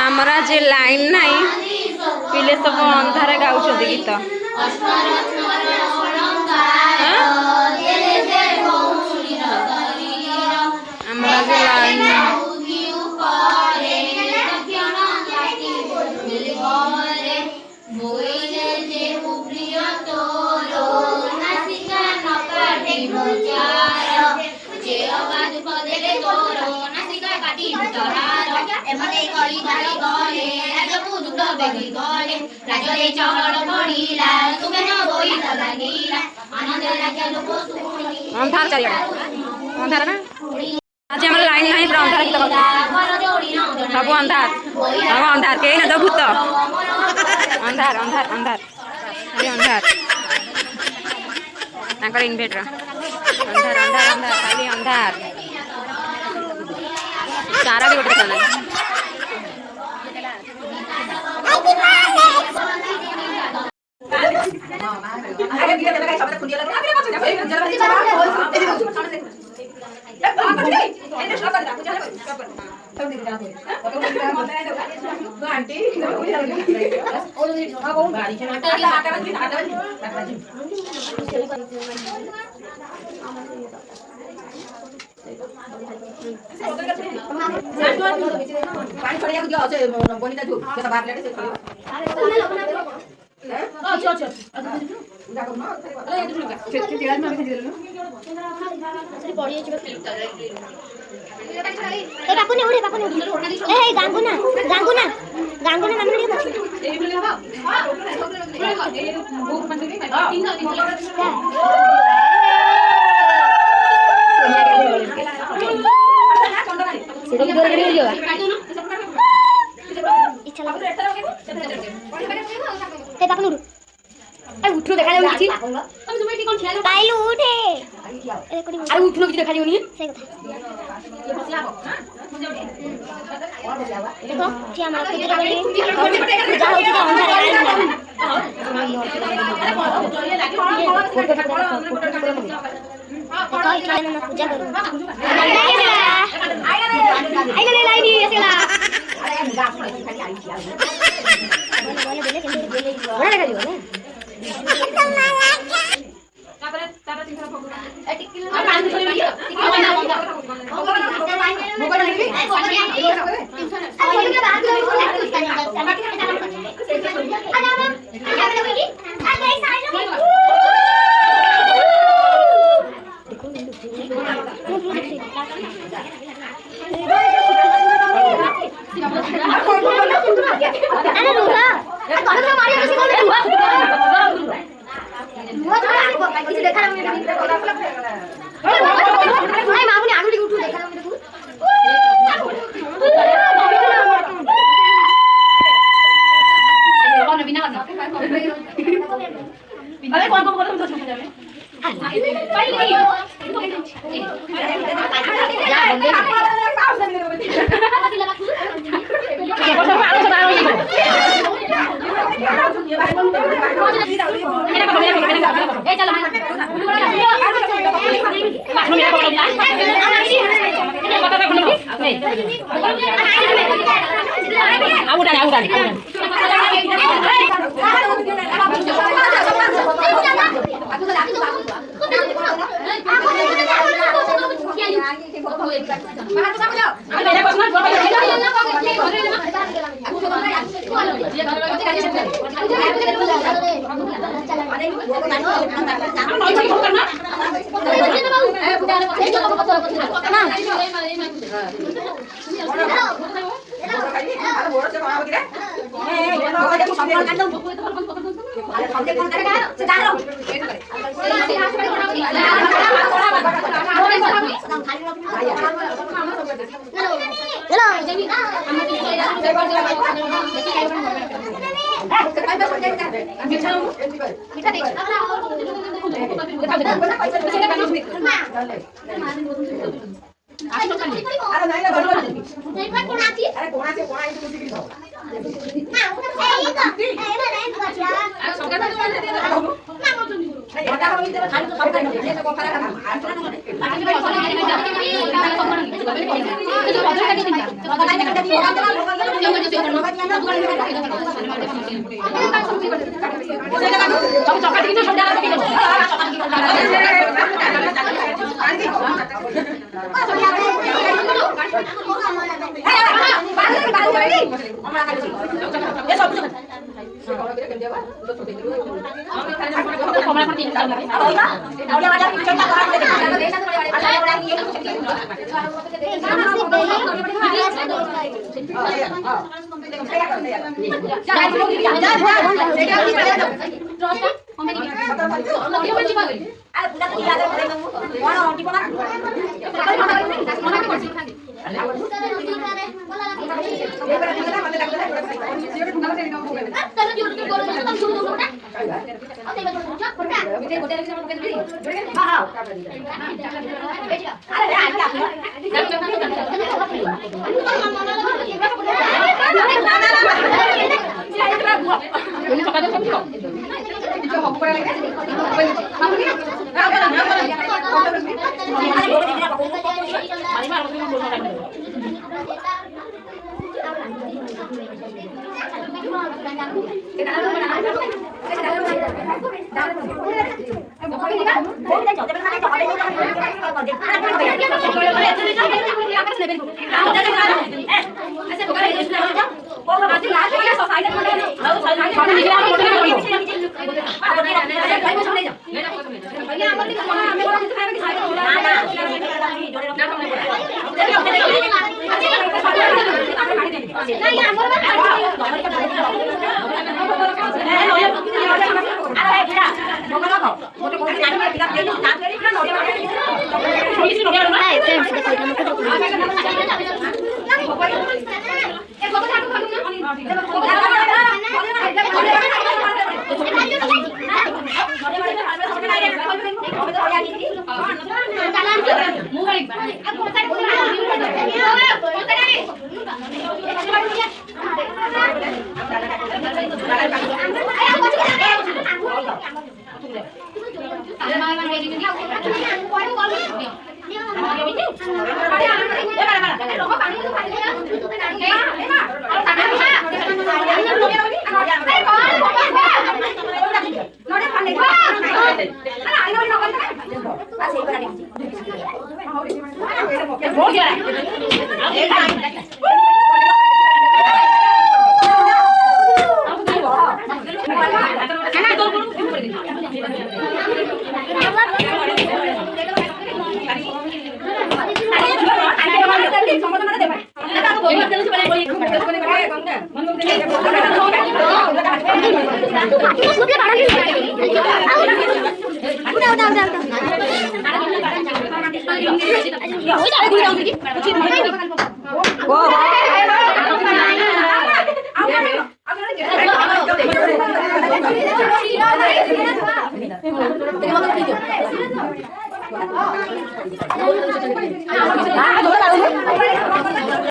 आमर आज लाइन नाई पिले सब अंधारे गाउछन गीत आमर आज लाइन अंधार चाहिए अंधार ना आज हमारे लाइन नहीं पूरा अंधार गीत सब अंधार सब अंधार कहीं ना भूत अंधार अंधार अंधार अरे अंधार इन्वर्टर अंधार अंधार अंधार खाली अंधार तारा भी गोटे देखा उठो देखा जाउछि हम तुम एठी कोन खेला पाइलु उठे अरे उठलो कि देखा जाउनी से कथा ये बसला हो देखो क्या हमरा के जगह बनी जा होछि का अंदर पूजा करू आई ले लाई दी ऐसे ला अरे गा खाली आई थी बोले के बड़ा लगा दियो ना